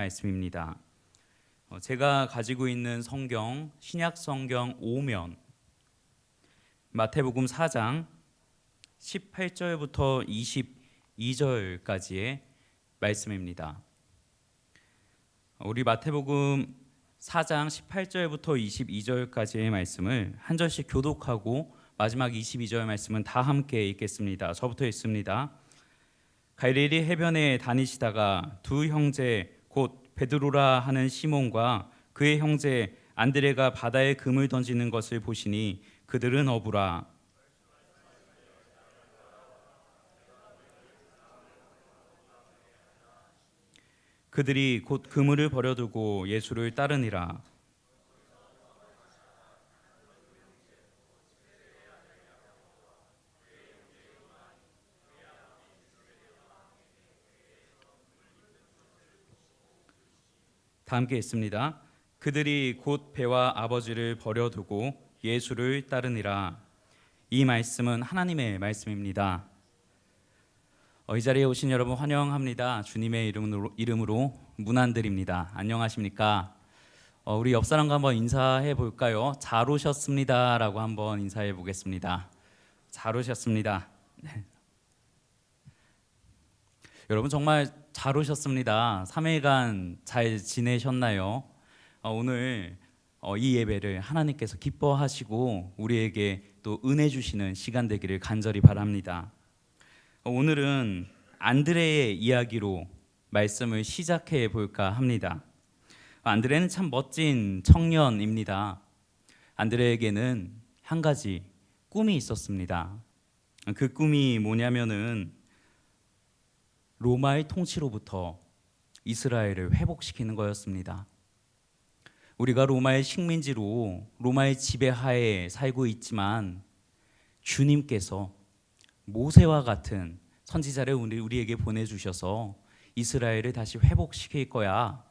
말씀입니다. 제가 가지고 있는 성경 신약 성경 5면 마태복음 4장 18절부터 22절까지의 말씀입니다. 우리 마태복음 4장 18절부터 22절까지의 말씀을 한 절씩 교독하고 마지막 22절 말씀은 다 함께 읽겠습니다. 저부터 읽습니다. 갈릴리 해변에 다니시다가 두 형제 곧 베드로라 하는 시몬과 그의 형제 안드레가 바다에 금을 던지는 것을 보시니 그들은 어부라. 그들이 곧 그물을 버려두고 예수를 따르니라. 다 함께 읽습니다. 그들이 곧 배와 아버지를 버려두고 예수를 따르니라. 이 말씀은 하나님의 말씀입니다. 이 자리에 오신 여러분 환영합니다. 주님의 이름으로 문안드립니다. 안녕하십니까? 우리 옆 사람과 한번 인사해 볼까요? 잘 오셨습니다 라고 한번 인사해 보겠습니다. 잘 오셨습니다. 여러분 정말 잘 오셨습니다. 3일간 잘 지내셨나요? 오늘 이 예배를 하나님께서 기뻐하시고 우리에게 또 은혜 주시는 시간 되기를 간절히 바랍니다. 오늘은 안드레의 이야기로 말씀을 시작해 볼까 합니다. 안드레는 참 멋진 청년입니다. 안드레에게는 한 가지 꿈이 있었습니다. 그 꿈이 뭐냐면은 로마의 통치로부터 이스라엘을 회복시키는 거였습니다. 우리가 로마의 식민지로 로마의 지배하에 살고 있지만 주님께서 모세와 같은 선지자를 우리에게 보내주셔서 이스라엘을 다시 회복시킬 거야.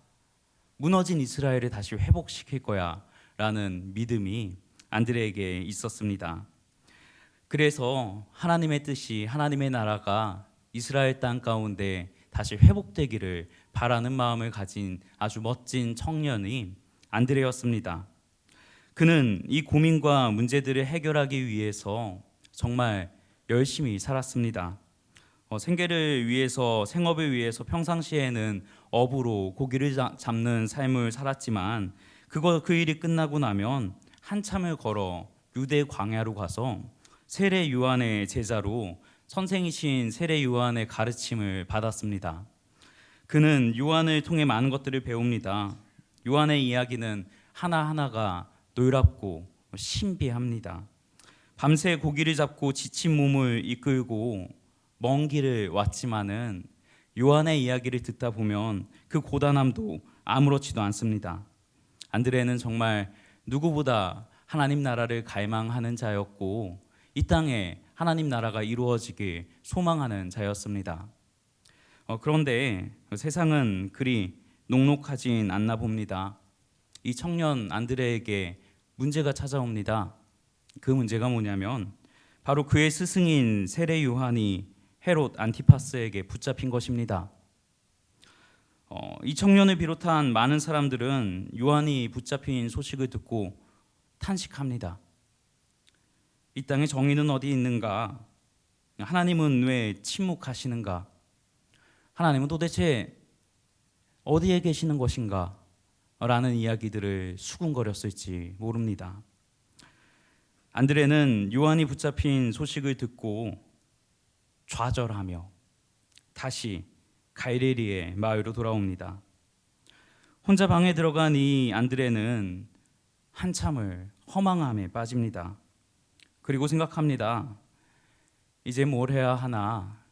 무너진 이스라엘을 다시 회복시킬 거야 라는 믿음이 안드레에게 있었습니다. 그래서 하나님의 뜻이, 하나님의 나라가 이스라엘 땅 가운데 다시 회복되기를 바라는 마음을 가진 아주 멋진 청년이 안드레였습니다. 그는 이 고민과 문제들을 해결하기 위해서 정말 열심히 살았습니다. 생계를 위해서, 생업을 위해서 평상시에는 어부로 고기를 잡는 삶을 살았지만 그 일이 끝나고 나면 한참을 걸어 유대 광야로 가서 세례 요한의 제자로 선생이신 세례 요한의 가르침을 받았습니다. 그는 요한을 통해 많은 것들을 배웁니다. 요한의 이야기는 하나하나가 놀랍고 신비합니다. 밤새 고기를 잡고 지친 몸을 이끌고 먼 길을 왔지만은 요한의 이야기를 듣다 보면 그 고단함도 아무렇지도 않습니다. 안드레는 정말 누구보다 하나님 나라를 갈망하는 자였고 이 땅에 하나님 나라가 이루어지길 소망하는 자였습니다. 그런데 세상은 그리 녹록하진 않나 봅니다. 이 청년 안드레에게 문제가 찾아옵니다. 그 문제가 뭐냐면 바로 그의 스승인 세례 요한이 헤롯 안티파스에게 붙잡힌 것입니다. 이 청년을 비롯한 많은 사람들은 요한이 붙잡힌 소식을 듣고 탄식합니다. 이 땅에 정의는 어디 있는가? 하나님은 왜 침묵하시는가? 하나님은 도대체 어디에 계시는 것인가? 라는 이야기들을 수군거렸을지 모릅니다. 안드레는 요한이 붙잡힌 소식을 듣고 좌절하며 다시 갈릴리의 마을로 돌아옵니다. 혼자 방에 들어간 이 안드레는 한참을 허망함에 빠집니다. 그리고 생각합니다. 이제 뭘 해야 하나?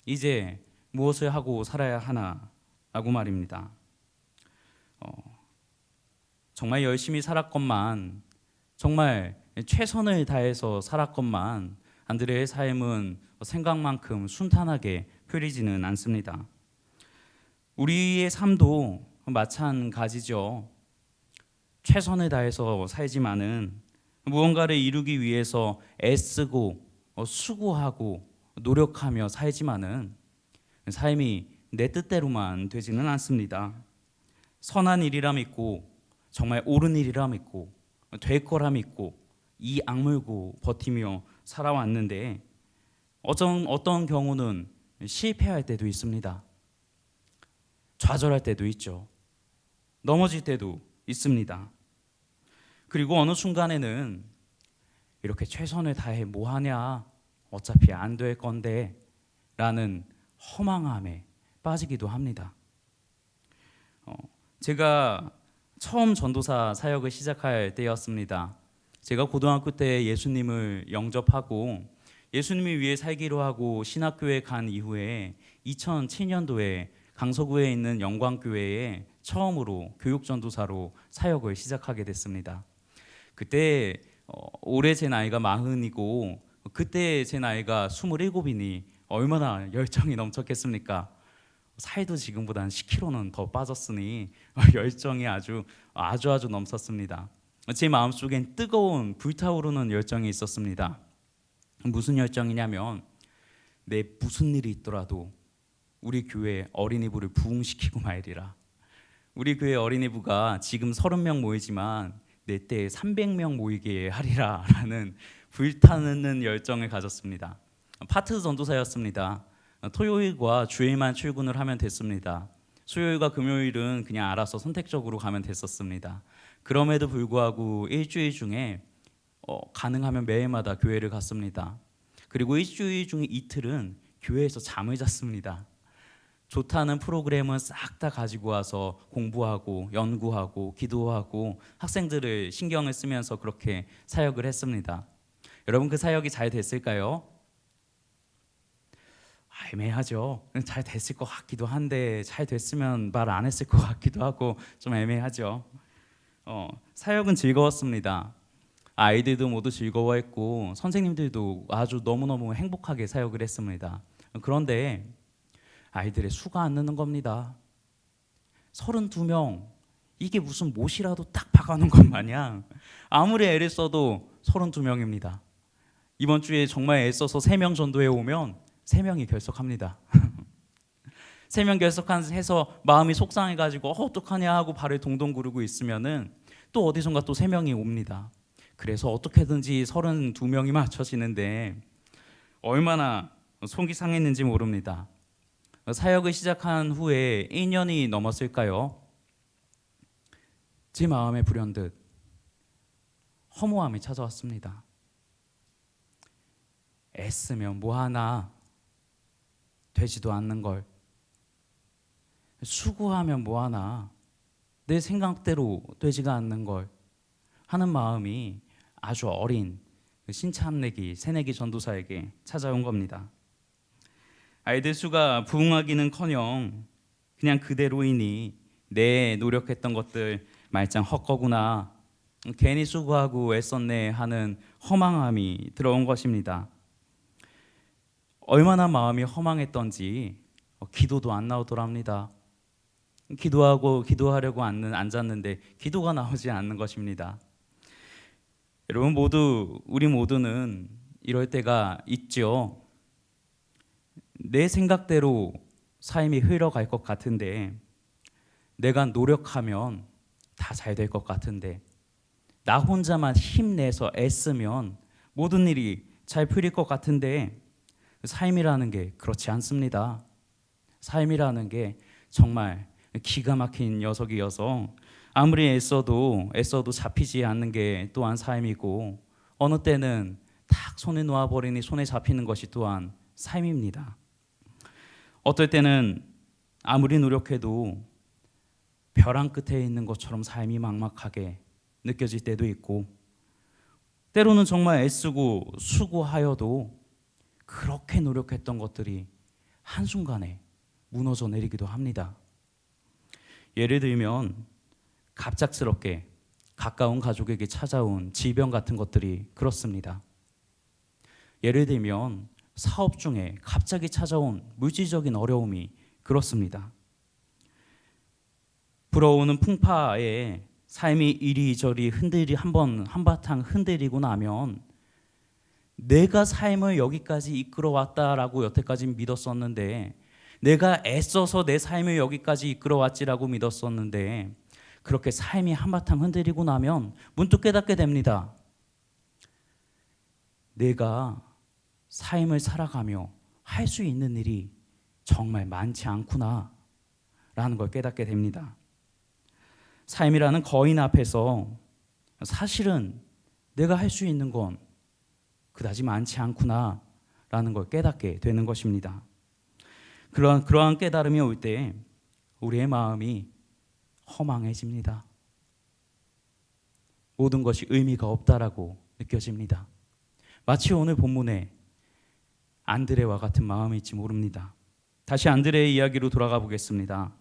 이제 무엇을 하고 살아야 하나? 라고 말입니다. 정말 열심히 살았건만, 정말 최선을 다해서 살았건만 안드레의 삶은 생각만큼 순탄하게 풀리지는 않습니다. 우리의 삶도 마찬가지죠. 최선을 다해서 살지만은 무언가를 이루기 위해서 애쓰고 수고하고 노력하며 살지만은 삶이 내 뜻대로만 되지는 않습니다. 선한 일이라 믿고 정말 옳은 일이라 믿고 될 거라 믿고 이 악물고 버티며 살아왔는데 어떤 경우는 실패할 때도 있습니다. 좌절할 때도 있죠. 넘어질 때도 있습니다. 그리고 어느 순간에는 이렇게 최선을 다해 뭐 하냐, 어차피 안 될 건데 라는 허망함에 빠지기도 합니다. 제가 처음 전도사 사역을 시작할 때였습니다. 제가 고등학교 때 예수님을 영접하고 예수님을 위해 살기로 하고 신학교에 간 이후에 2007년도에 강서구에 있는 영광교회에 처음으로 교육전도사로 사역을 시작하게 됐습니다. 그때 올해 제 나이가 40이고 그때 제 나이가 27이니 얼마나 열정이 넘쳤겠습니까? 살도 지금보다 10kg는 더 빠졌으니 열정이 아주 넘쳤습니다. 제 마음속엔 뜨거운 불타오르는 열정이 있었습니다. 무슨 열정이냐면 내 무슨 일이 있더라도 우리 교회 어린이부를 부흥시키고 말이라. 우리 교회 어린이부가 지금 30명 모이지만 내 때에 300명 모이게 하리라 라는 불타는 열정을 가졌습니다. 파트 전도사였습니다. 토요일과 주일만 출근을 하면 됐습니다. 수요일과 금요일은 그냥 알아서 선택적으로 가면 됐었습니다. 그럼에도 불구하고 일주일 중에 가능하면 매일마다 교회를 갔습니다. 그리고 일주일 중에 이틀은 교회에서 잠을 잤습니다. 좋다는 프로그램은 싹 다 가지고 와서 공부하고 연구하고 기도하고 학생들을 신경을 쓰면서 그렇게 사역을 했습니다. 여러분 그 사역이 잘 됐을까요? 애매하죠. 잘 됐을 것 같기도 한데 잘 됐으면 말 안 했을 것 같기도 하고 좀 애매하죠. 사역은 즐거웠습니다. 아이들도 모두 즐거워했고 선생님들도 아주 너무너무 행복하게 사역을 했습니다. 그런데 아이들의 수가 안 느는 겁니다. 32명, 이게 무슨 못이라도 딱 박아놓은 것 마냥 아무리 애를 써도 32명입니다. 이번 주에 정말 애써서 3명 전도에 오면 3명이 결석합니다. 3명 결석해서 마음이 속상해가지고 어떡하냐 하고 발을 동동 구르고 있으면은 또 어디선가 또 3명이 옵니다. 그래서 어떻게든지 32명이 맞춰지는데 얼마나 속이 상했는지 모릅니다. 사역을 시작한 후에 1년이 넘었을까요? 제 마음에 불현듯 허무함이 찾아왔습니다. 애쓰면 뭐하나 되지도 않는 걸, 수고하면 뭐하나 내 생각대로 되지가 않는 걸 하는 마음이 아주 어린 신참내기 새내기 전도사에게 찾아온 겁니다. 아이들 수가 부흥하기는커녕 그냥 그대로이니 내 노력했던 것들 말짱 헛거구나, 괜히 수고하고 애썼네 하는 허망함이 들어온 것입니다. 얼마나 마음이 허망했던지 기도도 안 나오더랍니다. 기도하려고 앉았는데 기도가 나오지 않는 것입니다. 여러분 우리 모두는 이럴 때가 있죠. 내 생각대로 삶이 흘러갈 것 같은데, 내가 노력하면 다 잘 될 것 같은데, 나 혼자만 힘내서 애쓰면 모든 일이 잘 풀릴 것 같은데, 삶이라는 게 그렇지 않습니다. 삶이라는 게 정말 기가 막힌 녀석이어서 아무리 애써도 잡히지 않는 게 또한 삶이고, 어느 때는 딱 손에 놓아버리니 손에 잡히는 것이 또한 삶입니다. 어떨 때는 아무리 노력해도 벼랑 끝에 있는 것처럼 삶이 막막하게 느껴질 때도 있고, 때로는 정말 애쓰고 수고하여도 그렇게 노력했던 것들이 한순간에 무너져 내리기도 합니다. 예를 들면 갑작스럽게 가까운 가족에게 찾아온 질병 같은 것들이 그렇습니다. 예를 들면 사업 중에 갑자기 찾아온 물질적인 어려움이 그렇습니다. 불어오는 풍파에 삶이 이리저리 한바탕 흔들리고 나면 내가 삶을 여기까지 이끌어왔다라고 여태까지 믿었었는데 내가 애써서 내 삶을 여기까지 이끌어왔지라고 믿었었는데 그렇게 삶이 한바탕 흔들리고 나면 문득 깨닫게 됩니다. 내가 삶을 살아가며 할 수 있는 일이 정말 많지 않구나 라는 걸 깨닫게 됩니다. 삶이라는 거인 앞에서 사실은 내가 할 수 있는 건 그다지 많지 않구나 라는 걸 깨닫게 되는 것입니다. 그러한 깨달음이 올 때 우리의 마음이 허망해집니다. 모든 것이 의미가 없다라고 느껴집니다. 마치 오늘 본문에 안드레와 같은 마음일지 모릅니다. 다시 안드레의 이야기로 돌아가 보겠습니다.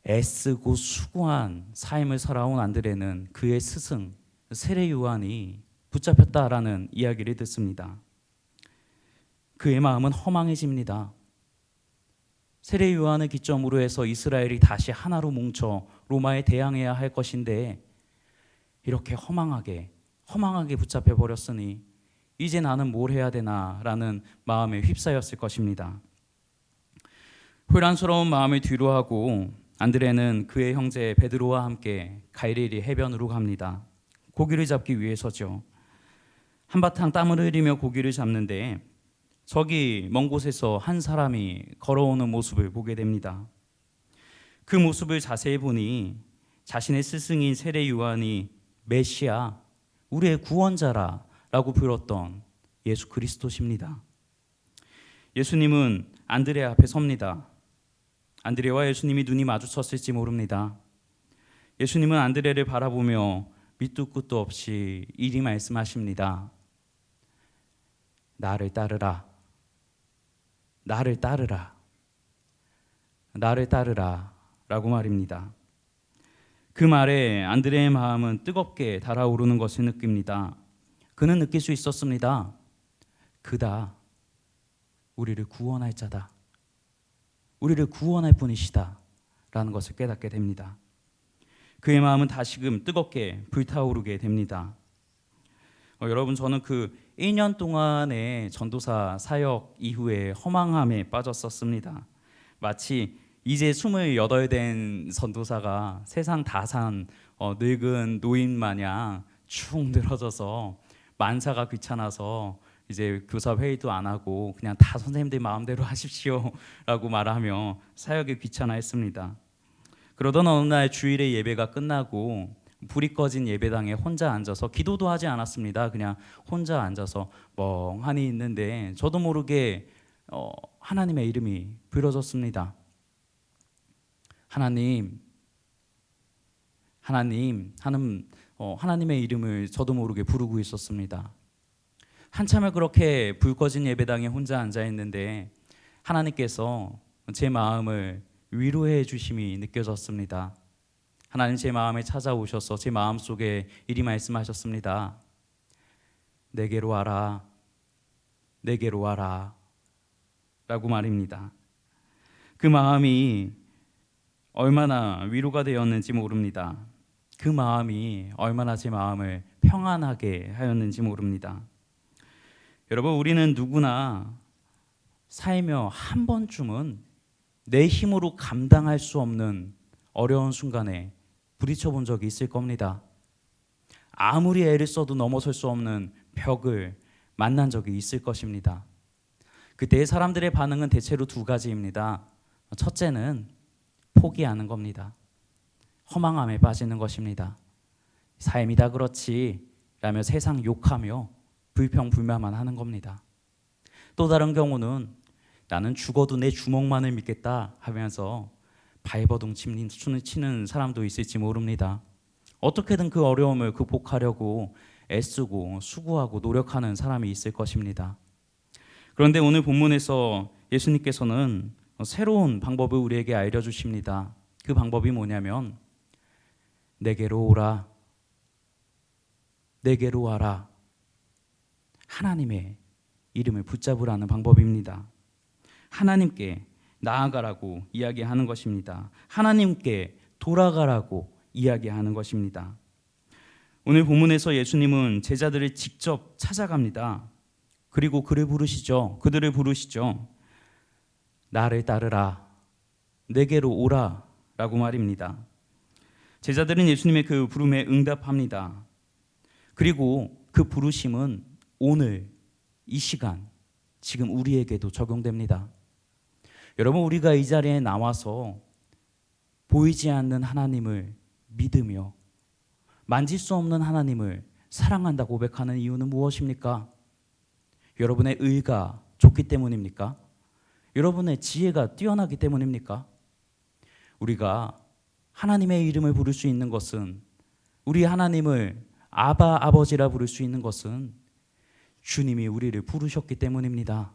애쓰고 수고한 삶을 살아온 안드레는 그의 스승 세례 요한이 붙잡혔다라는 이야기를 듣습니다. 그의 마음은 허망해집니다. 세례 요한을 기점으로 해서 이스라엘이 다시 하나로 뭉쳐 로마에 대항해야 할 것인데 이렇게 허망하게 붙잡혀 버렸으니 이제 나는 뭘 해야 되나라는 마음에 휩싸였을 것입니다. 혼란스러운 마음을 뒤로하고 안드레는 그의 형제 베드로와 함께 갈릴리 해변으로 갑니다. 고기를 잡기 위해서죠. 한바탕 땀을 흘리며 고기를 잡는데 저기 먼 곳에서 한 사람이 걸어오는 모습을 보게 됩니다. 그 모습을 자세히 보니 자신의 스승인 세례 요한이 메시아, 우리의 구원자라고 불렀던 예수 그리스도십니다. 예수님은 안드레 앞에 섭니다. 안드레와 예수님이 눈이 마주쳤을지 모릅니다. 예수님은 안드레를 바라보며 밑도 끝도 없이 이리 말씀하십니다. 나를 따르라. 나를 따르라. 나를 따르라 라고 말입니다. 그 말에 안드레의 마음은 뜨겁게 달아오르는 것을 느낍니다. 그는 느낄 수 있었습니다. 그다. 우리를 구원할 자다. 우리를 구원할 분이시다 라는 것을 깨닫게 됩니다. 그의 마음은 다시금 뜨겁게 불타오르게 됩니다. 여러분, 저는 그 1년 동안의 전도사 사역 이후에 허망함에 빠졌었습니다. 마치 이제 28 된 전도사가 세상 다 산 늙은 노인 마냥 축 늘어져서 만사가 귀찮아서 이제 교사 회의도 안 하고 그냥 다 선생님들 마음대로 하십시오 라고 말하며 사역에 귀찮아했습니다. 그러던 어느 날 주일에 예배가 끝나고 불이 꺼진 예배당에 혼자 앉아서 기도도 하지 않았습니다. 그냥 혼자 앉아서 멍하니 있는데 저도 모르게 하나님의 이름이 부르짖었습니다. 하나님의 이름을 저도 모르게 부르고 있었습니다. 한참을 그렇게 불 꺼진 예배당에 혼자 앉아 있는데 하나님께서 제 마음을 위로해 주심이 느껴졌습니다. 하나님 제 마음에 찾아오셔서 제 마음속에 이리 말씀하셨습니다. 내게로 와라. 내게로 와라. 라고 말입니다. 그 마음이 얼마나 위로가 되었는지 모릅니다. 그 마음이 얼마나 제 마음을 평안하게 하였는지 모릅니다. 여러분, 우리는 누구나 살며 한 번쯤은 내 힘으로 감당할 수 없는 어려운 순간에 부딪혀 본 적이 있을 겁니다. 아무리 애를 써도 넘어설 수 없는 벽을 만난 적이 있을 것입니다. 그때의 사람들의 반응은 대체로 두 가지입니다. 첫째는 포기하는 겁니다. 허망함에 빠지는 것입니다. 삶이 다 그렇지 라며 세상 욕하며 불평불만만 하는 겁니다. 또 다른 경우는 나는 죽어도 내 주먹만을 믿겠다 하면서 발버둥 치는 사람도 있을지 모릅니다. 어떻게든 그 어려움을 극복하려고 애쓰고 수고하고 노력하는 사람이 있을 것입니다. 그런데 오늘 본문에서 예수님께서는 새로운 방법을 우리에게 알려주십니다. 그 방법이 뭐냐면 내게로 오라. 내게로 와라. 하나님의 이름을 붙잡으라는 방법입니다. 하나님께 나아가라고 이야기하는 것입니다. 하나님께 돌아가라고 이야기하는 것입니다. 오늘 본문에서 예수님은 제자들을 직접 찾아갑니다. 그리고 그들을 부르시죠. 나를 따르라, 내게로 오라 라고 말입니다. 제자들은 예수님의 그 부름에 응답합니다. 그리고 그 부르심은 오늘 이 시간 지금 우리에게도 적용됩니다. 여러분, 우리가 이 자리에 나와서 보이지 않는 하나님을 믿으며 만질 수 없는 하나님을 사랑한다고 고백하는 이유는 무엇입니까? 여러분의 의가 좋기 때문입니까? 여러분의 지혜가 뛰어나기 때문입니까? 우리가 하나님의 이름을 부를 수 있는 것은, 우리 하나님을 아바, 아버지라 부를 수 있는 것은 주님이 우리를 부르셨기 때문입니다.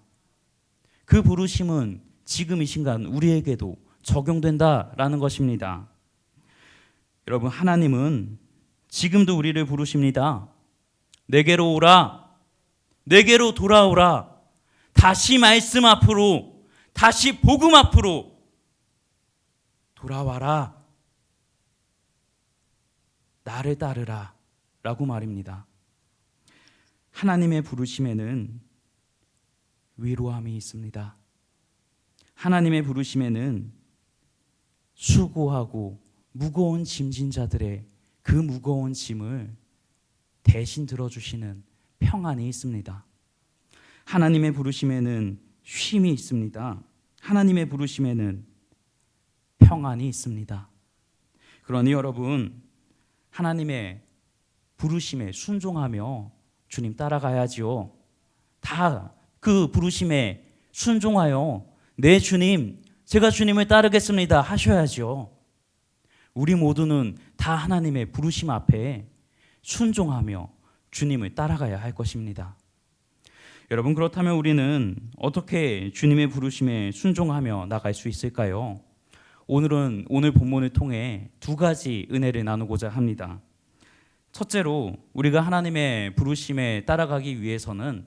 그 부르심은 지금 이 순간 우리에게도 적용된다라는 것입니다. 여러분, 하나님은 지금도 우리를 부르십니다. 내게로 오라, 내게로 돌아오라, 다시 말씀 앞으로, 다시 복음 앞으로 돌아와라, 나를 따르라 라고 말입니다. 하나님의 부르심에는 위로함이 있습니다. 하나님의 부르심에는 수고하고 무거운 짐진 자들의 그 무거운 짐을 대신 들어주시는 평안이 있습니다. 하나님의 부르심에는 쉼이 있습니다. 하나님의 부르심에는 평안이 있습니다. 그러니 여러분, 하나님의 부르심에 순종하며 주님 따라가야지요. 다 그 부르심에 순종하여 네 주님, 제가 주님을 따르겠습니다 하셔야죠. 우리 모두는 다 하나님의 부르심 앞에 순종하며 주님을 따라가야 할 것입니다. 여러분, 그렇다면 우리는 어떻게 주님의 부르심에 순종하며 나갈 수 있을까요? 오늘은 오늘 본문을 통해 두 가지 은혜를 나누고자 합니다. 첫째로, 우리가 하나님의 부르심에 따라가기 위해서는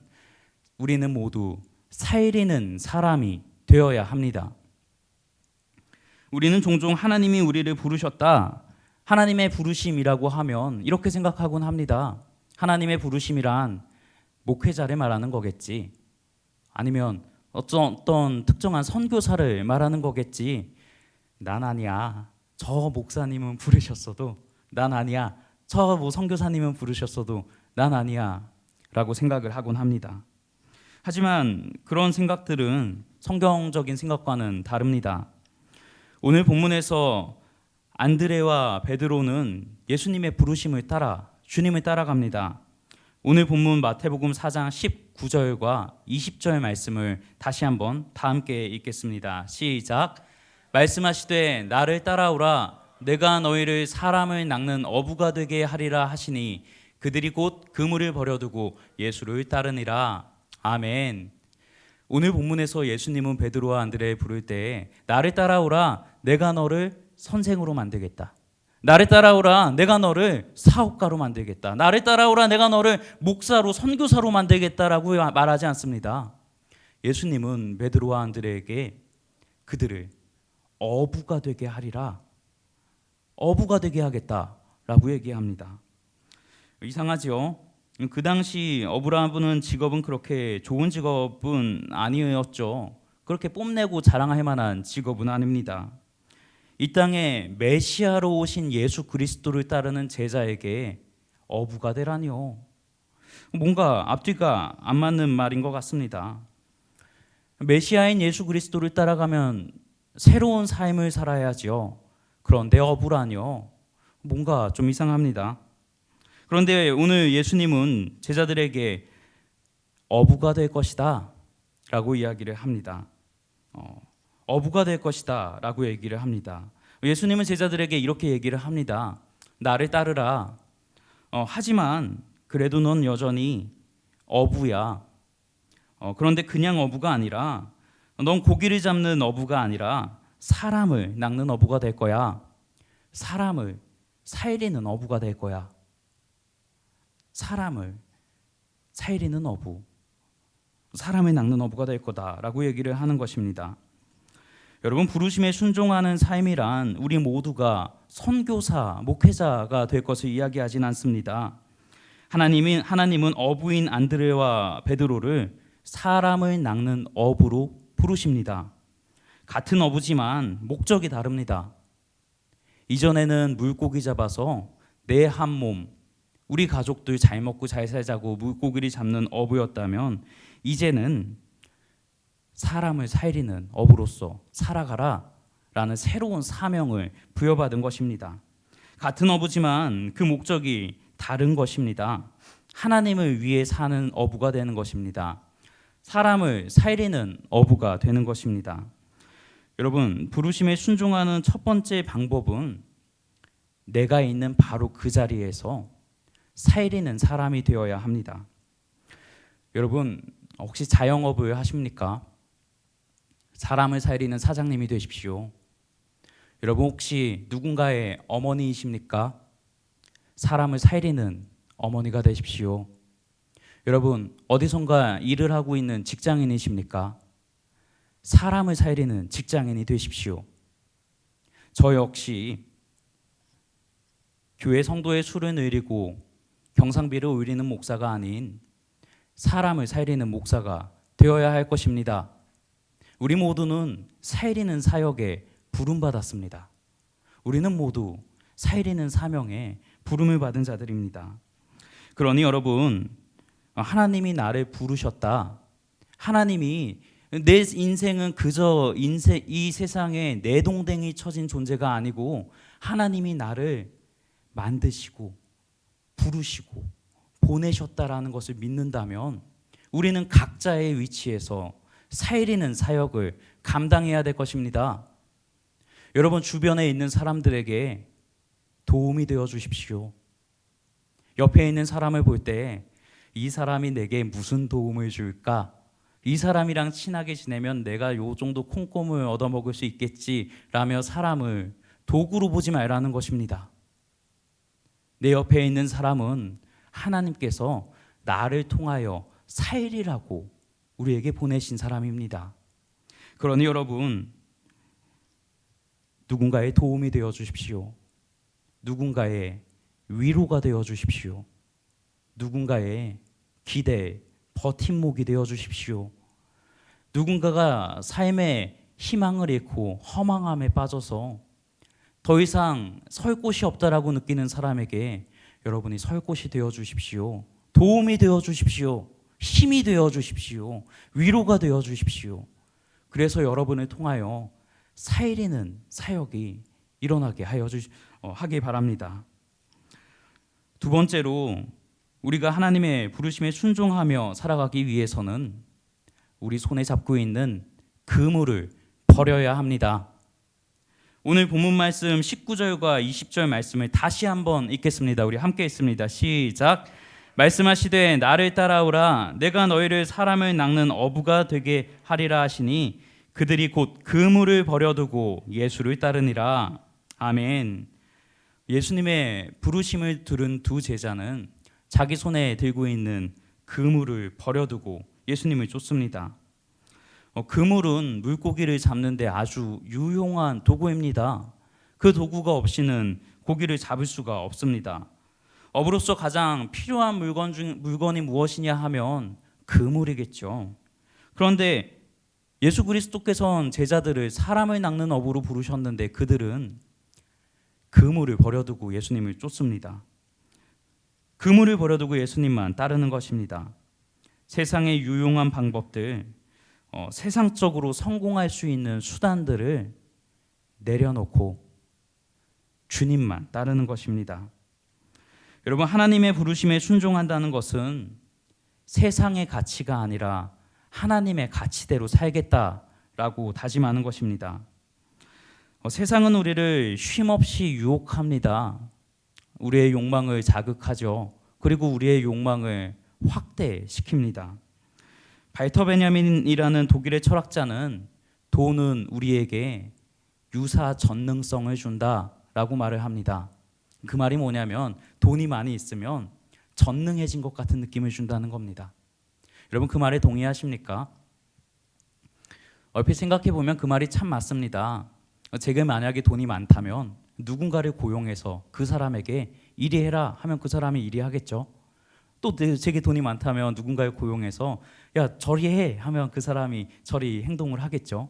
우리는 모두 살리는 사람이 되어야 합니다. 우리는 종종 하나님이 우리를 부르셨다, 하나님의 부르심이라고 하면 이렇게 생각하곤 합니다. 하나님의 부르심이란 목회자를 말하는 거겠지, 아니면 어떤 특정한 선교사를 말하는 거겠지. 난 아니야, 저 목사님은 부르셨어도 난 아니야, 저 선교사님은 부르셨어도 난 아니야 라고 생각을 하곤 합니다. 하지만 그런 생각들은 성경적인 생각과는 다릅니다. 오늘 본문에서 안드레와 베드로는 예수님의 부르심을 따라 주님을 따라갑니다. 오늘 본문 마태복음 4장 19절과 20절 말씀을 다시 한번 다 함께 읽겠습니다. 시작. 말씀하시되 나를 따라오라, 내가 너희를 사람을 낚는 어부가 되게 하리라 하시니 그들이 곧 그물을 버려두고 예수를 따르니라. 아멘. 오늘 본문에서 예수님은 베드로와 안드레를 부를 때 나를 따라오라, 내가 너를 선생으로 만들겠다, 나를 따라오라, 내가 너를 사업가로 만들겠다, 나를 따라오라, 내가 너를 목사로 선교사로 만들겠다라고 말하지 않습니다. 예수님은 베드로와 안드레에게 그들을 어부가 되게 하리라, 어부가 되게 하겠다라고 얘기합니다. 이상하지요? 그 당시 어부라는 직업은 그렇게 좋은 직업은 아니었죠. 그렇게 뽐내고 자랑할 만한 직업은 아닙니다. 이 땅에 메시아로 오신 예수 그리스도를 따르는 제자에게 어부가 되라니요, 뭔가 앞뒤가 안 맞는 말인 것 같습니다. 메시아인 예수 그리스도를 따라가면 새로운 삶을 살아야지요. 그런데 어부라니요, 뭔가 좀 이상합니다. 그런데 오늘 예수님은 제자들에게 어부가 될 것이다 라고 이야기를 합니다. 어부가 될 것이다 라고 얘기를 합니다. 예수님은 제자들에게 이렇게 얘기를 합니다. 나를 따르라. 하지만 그래도 넌 여전히 어부야. 그런데 그냥 어부가 아니라, 넌 고기를 잡는 어부가 아니라 사람을 낚는 어부가 될 거야. 사람을 살리는 어부가 될 거야. 사람을 살리는 어부, 사람을 낚는 어부가 될 거다라고 얘기를 하는 것입니다. 여러분, 부르심에 순종하는 삶이란 우리 모두가 선교사, 목회자가 될 것을 이야기하진 않습니다. 하나님은 어부인 안드레와 베드로를 사람을 낚는 어부로 부르십니다. 같은 어부지만 목적이 다릅니다. 이전에는 물고기 잡아서 내 한 몸, 우리 가족들 잘 먹고 잘 살자고 물고기를 잡는 어부였다면 이제는 사람을 살리는 어부로서 살아가라 라는 새로운 사명을 부여받은 것입니다. 같은 어부지만 그 목적이 다른 것입니다. 하나님을 위해 사는 어부가 되는 것입니다. 사람을 살리는 어부가 되는 것입니다. 여러분, 부르심에 순종하는 첫 번째 방법은 내가 있는 바로 그 자리에서 살리는 사람이 되어야 합니다. 여러분, 혹시 자영업을 하십니까? 사람을 살리는 사장님이 되십시오. 여러분, 혹시 누군가의 어머니이십니까? 사람을 살리는 어머니가 되십시오. 여러분, 어디선가 일을 하고 있는 직장인이십니까? 사람을 살리는 직장인이 되십시오. 저 역시 교회 성도의 수를 늘리고 경상비를 올리는 목사가 아닌 사람을 살리는 목사가 되어야 할 것입니다. 우리 모두는 살리는 사역에 부름받았습니다. 우리는 모두 살리는 사명에 부름을 받은 자들입니다. 그러니 여러분, 하나님이 나를 부르셨다. 하나님이 내 인생은 그저 이 세상에 내동댕이 쳐진 존재가 아니고 하나님이 나를 만드시고 부르시고 보내셨다라는 것을 믿는다면 우리는 각자의 위치에서 살리는 사역을 감당해야 될 것입니다. 여러분, 주변에 있는 사람들에게 도움이 되어 주십시오. 옆에 있는 사람을 볼 때 이 사람이 내게 무슨 도움을 줄까? 이 사람이랑 친하게 지내면 내가 요 정도 콩고물 얻어먹을 수 있겠지라며 사람을 도구로 보지 말라는 것입니다. 내 옆에 있는 사람은 하나님께서 나를 통하여 살리라고 우리에게 보내신 사람입니다. 그러니 여러분, 누군가의 도움이 되어 주십시오. 누군가의 위로가 되어 주십시오. 누군가의 기대, 버팀목이 되어 주십시오. 누군가가 삶의 희망을 잃고 허망함에 빠져서 더 이상 설 곳이 없다라고 느끼는 사람에게 여러분이 설 곳이 되어 주십시오. 도움이 되어 주십시오. 힘이 되어 주십시오. 위로가 되어 주십시오. 그래서 여러분을 통하여 살리는 사역이 일어나게 하기 바랍니다. 두 번째로 우리가 하나님의 부르심에 순종하며 살아가기 위해서는 우리 손에 잡고 있는 그물을 버려야 합니다. 오늘 본문 말씀 19절과 20절 말씀을 다시 한번 읽겠습니다. 우리 함께 읽습니다. 시작. 말씀하시되 나를 따라오라. 내가 너희를 사람을 낚는 어부가 되게 하리라 하시니 그들이 곧 그물을 버려두고 예수를 따르니라. 아멘. 예수님의 부르심을 들은 두 제자는 자기 손에 들고 있는 그물을 버려두고 예수님을 쫓습니다. 그물은 물고기를 잡는 데 아주 유용한 도구입니다. 그 도구가 없이는 고기를 잡을 수가 없습니다. 어부로서 가장 필요한 물건이 무엇이냐 하면 그물이겠죠. 그런데 예수 그리스도께서는 제자들을 사람을 낚는 어부로 부르셨는데 그들은 그물을 버려두고 예수님을 쫓습니다. 그물을 버려두고 예수님만 따르는 것입니다. 세상의 유용한 방법들, 세상적으로 성공할 수 있는 수단들을 내려놓고 주님만 따르는 것입니다. 여러분, 하나님의 부르심에 순종한다는 것은 세상의 가치가 아니라 하나님의 가치대로 살겠다라고 다짐하는 것입니다. 세상은 우리를 쉼없이 유혹합니다. 우리의 욕망을 자극하죠. 그리고 우리의 욕망을 확대시킵니다. 발터 베냐민이라는 독일의 철학자는 돈은 우리에게 유사 전능성을 준다라고 말을 합니다. 그 말이 뭐냐면 돈이 많이 있으면 전능해진 것 같은 느낌을 준다는 겁니다. 여러분, 그 말에 동의하십니까? 얼핏 생각해 보면 그 말이 참 맞습니다. 제게 만약에 돈이 많다면 누군가를 고용해서 그 사람에게 이리 해라 하면 그 사람이 이리 하겠죠. 또 제게 돈이 많다면 누군가를 고용해서 야 저리 해 하면 그 사람이 저리 행동을 하겠죠.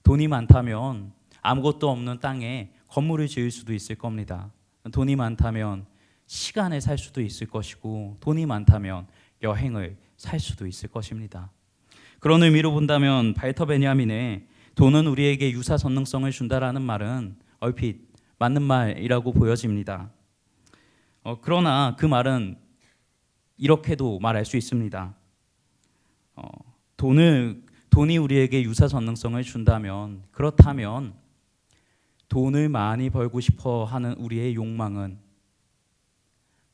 돈이 많다면 아무것도 없는 땅에 건물을 지을 수도 있을 겁니다. 돈이 많다면 시간을 살 수도 있을 것이고, 돈이 많다면 여행을 살 수도 있을 것입니다. 그런 의미로 본다면 발터 베냐민의 돈은 우리에게 유사 전능성을 준다라는 말은 얼핏 맞는 말이라고 보여집니다. 그러나 그 말은 이렇게도 말할 수 있습니다. 돈이 우리에게 유사 전능성을 준다면, 그렇다면 돈을 많이 벌고 싶어 하는 우리의 욕망은,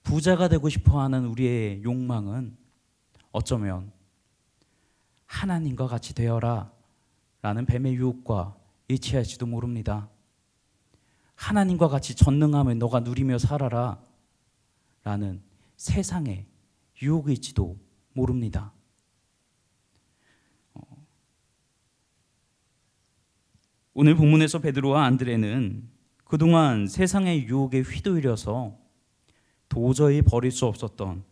부자가 되고 싶어 하는 우리의 욕망은 어쩌면 하나님과 같이 되어라 라는 뱀의 유혹과 일치할지도 모릅니다. 하나님과 같이 전능함을 너가 누리며 살아라 라는 세상의 유혹일지도 모릅니다. 오늘 본문에서 베드로와 안드레는 그동안 세상의 유혹에 휘둘려서 도저히 버릴 수 없었던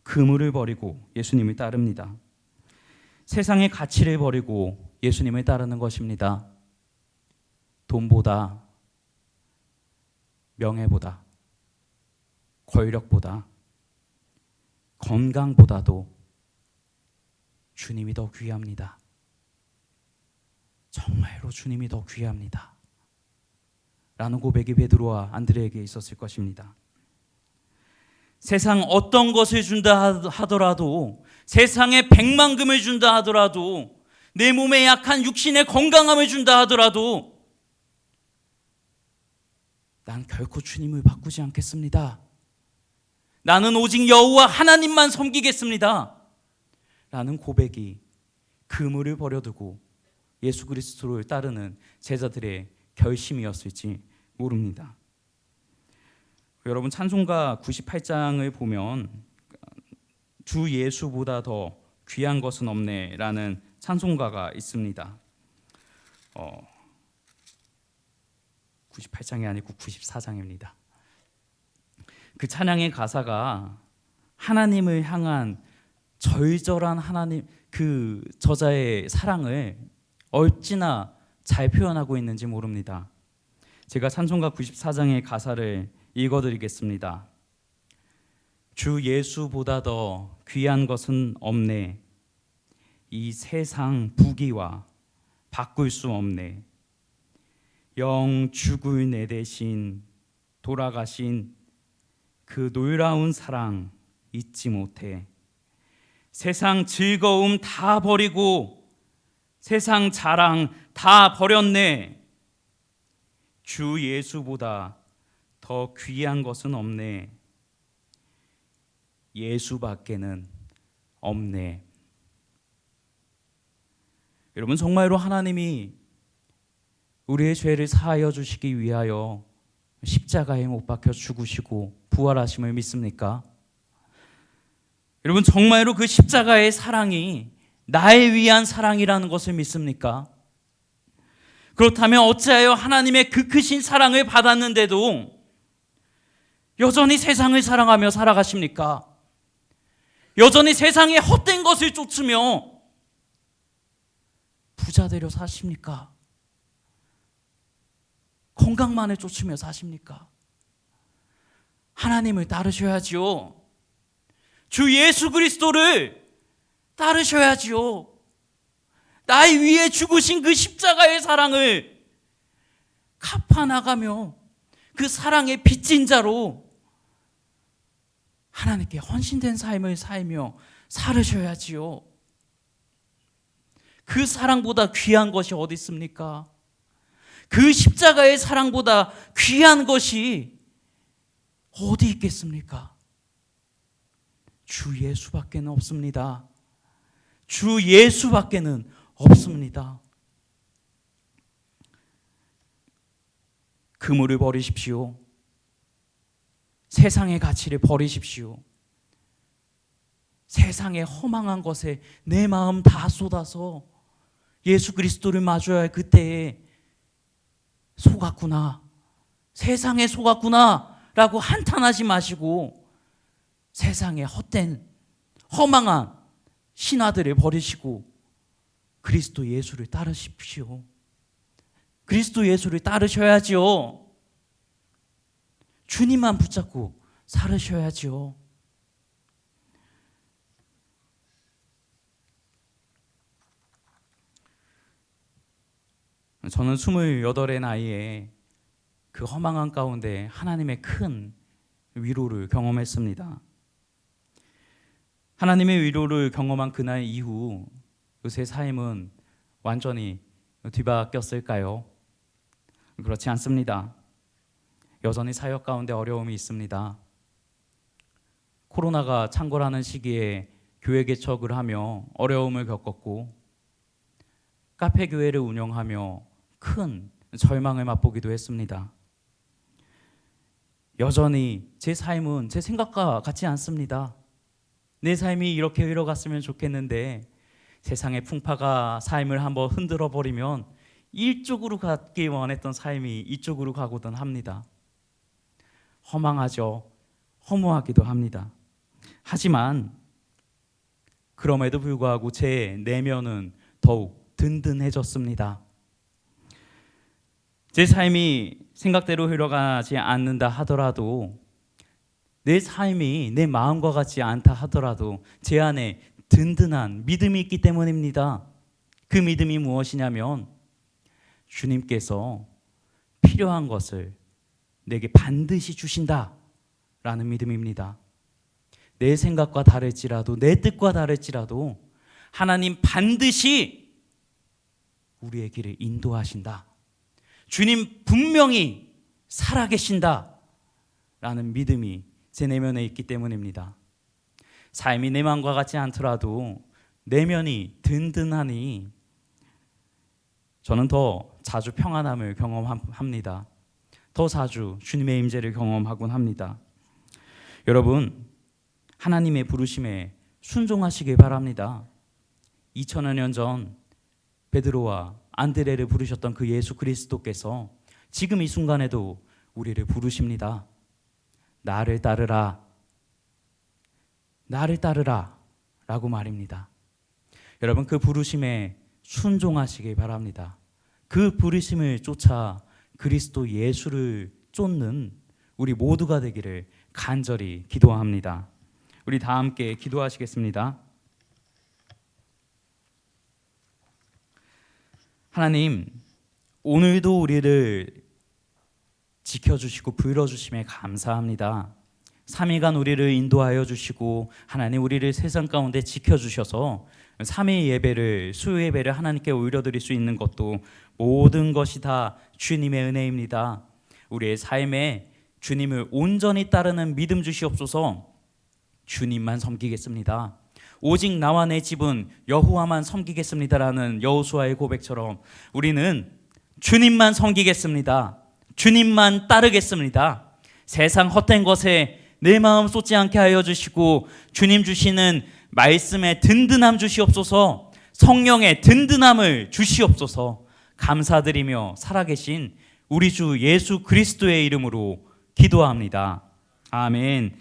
그물을 버리고 예수님을 따릅니다. 세상의 가치를 버리고 예수님을 따르는 것입니다. 돈보다, 명예보다, 권력보다, 건강보다도 주님이 더 귀합니다. 정말로 주님이 더 귀합니다. 라는 고백이 베드로와 안드레에게 있었을 것입니다. 세상 어떤 것을 준다 하더라도, 세상에 100만금을 준다 하더라도, 내 몸에 약한 육신의 건강함을 준다 하더라도 난 결코 주님을 바꾸지 않겠습니다. 나는 오직 여호와 하나님만 섬기겠습니다. 라는 고백이 그물을 버려두고 예수 그리스도를 따르는 제자들의 결심이었을지 모릅니다. 여러분, 찬송가 98장을 보면 주 예수보다 더 귀한 것은 없네 라는 찬송가가 있습니다. 98장이 아니고 94장입니다. 그 찬양의 가사가 하나님을 향한 절절한 하나님, 그 저자의 사랑을 어찌나 잘 표현하고 있는지 모릅니다. 제가 찬송가 94장의 가사를 읽어드리겠습니다. 주 예수보다 더 귀한 것은 없네. 이 세상 부귀와 바꿀 수 없네. 영 죽을 내 대신 돌아가신 그 놀라운 사랑 잊지 못해. 세상 즐거움 다 버리고 세상 자랑 다 버렸네. 주 예수보다 더 귀한 것은 없네. 예수밖에는 없네. 여러분, 정말로 하나님이 우리의 죄를 사하여 주시기 위하여 십자가에 못 박혀 죽으시고 부활하심을 믿습니까? 여러분, 정말로 그 십자가의 사랑이 나를 위한 사랑이라는 것을 믿습니까? 그렇다면 어찌하여 하나님의 그 크신 사랑을 받았는데도 여전히 세상을 사랑하며 살아가십니까? 여전히 세상의 헛된 것을 쫓으며 부자 되려 사십니까? 건강만을 쫓으며 사십니까? 하나님을 따르셔야지요. 주 예수 그리스도를 따르셔야지요. 나의 위에 죽으신 그 십자가의 사랑을 갚아나가며 그 사랑의 빚진 자로 하나님께 헌신된 삶을 살며 살으셔야지요. 그 사랑보다 귀한 것이 어디 있습니까? 그 십자가의 사랑보다 귀한 것이 어디 있겠습니까? 주 예수밖에는 없습니다. 주 예수밖에는 없습니다. 그물을 버리십시오. 세상의 가치를 버리십시오. 세상의 허망한 것에 내 마음 다 쏟아서 예수 그리스도를 마주해야 할 그때에 속았구나, 세상에 속았구나 라고 한탄하지 마시고 세상의 헛된 허망한 신화들을 버리시고 그리스도 예수를 따르십시오. 그리스도 예수를 따르셔야지요. 주님만 붙잡고 살으셔야지요. 저는 28의 나이에 그 허망한 가운데 하나님의 큰 위로를 경험했습니다. 하나님의 위로를 경험한 그날 이후 제 삶은 완전히 뒤바뀌었을까요? 그렇지 않습니다. 여전히 사역 가운데 어려움이 있습니다. 코로나가 창궐하는 시기에 교회 개척을 하며 어려움을 겪었고, 카페 교회를 운영하며 큰 절망을 맛보기도 했습니다. 여전히 제 삶은 제 생각과 같지 않습니다. 내 삶이 이렇게 흘러갔으면 좋겠는데 세상의 풍파가 삶을 한번 흔들어 버리면 이쪽으로 가기 원했던 삶이 이쪽으로 가고든 합니다. 허망하죠. 허무하기도 합니다. 하지만 그럼에도 불구하고 제 내면은 더욱 든든해졌습니다. 제 삶이 생각대로 흘러가지 않는다 하더라도, 내 삶이 내 마음과 같지 않다 하더라도 제 안에 든든한 믿음이 있기 때문입니다. 그 믿음이 무엇이냐면 주님께서 필요한 것을 내게 반드시 주신다라는 믿음입니다. 내 생각과 다를지라도, 내 뜻과 다를지라도 하나님 반드시 우리의 길을 인도하신다. 주님 분명히 살아계신다 라는 믿음이 제 내면에 있기 때문입니다. 삶이 내 마음과 같지 않더라도 내면이 든든하니 저는 더 자주 평안함을 경험합니다. 더 자주 주님의 임재를 경험하곤 합니다. 여러분, 하나님의 부르심에 순종하시길 바랍니다. 2000여 년 전 베드로와 안드레를 부르셨던 그 예수 그리스도께서 지금 이 순간에도 우리를 부르십니다. 나를 따르라, 나를 따르라 라고 말입니다. 여러분, 그 부르심에 순종하시길 바랍니다. 그 부르심을 쫓아 그리스도 예수를 쫓는 우리 모두가 되기를 간절히 기도합니다. 우리 다 함께 기도하시겠습니다. 하나님, 오늘도 우리를 지켜주시고 불러주심에 감사합니다. 3일간 우리를 인도하여 주시고 하나님, 우리를 세상 가운데 지켜주셔서 3일 예배를, 수요 예배를 하나님께 올려드릴 수 있는 것도 모든 것이 다 주님의 은혜입니다. 우리의 삶에 주님을 온전히 따르는 믿음 주시옵소서. 주님만 섬기겠습니다. 오직 나와 내 집은 여호와만 섬기겠습니다라는 여호수아의 고백처럼 우리는 주님만 섬기겠습니다. 주님만 따르겠습니다. 세상 헛된 것에 내 마음 쏟지 않게 하여 주시고 주님 주시는 말씀에 든든함 주시옵소서. 성령의 든든함을 주시옵소서. 감사드리며 살아계신 우리 주 예수 그리스도의 이름으로 기도합니다. 아멘.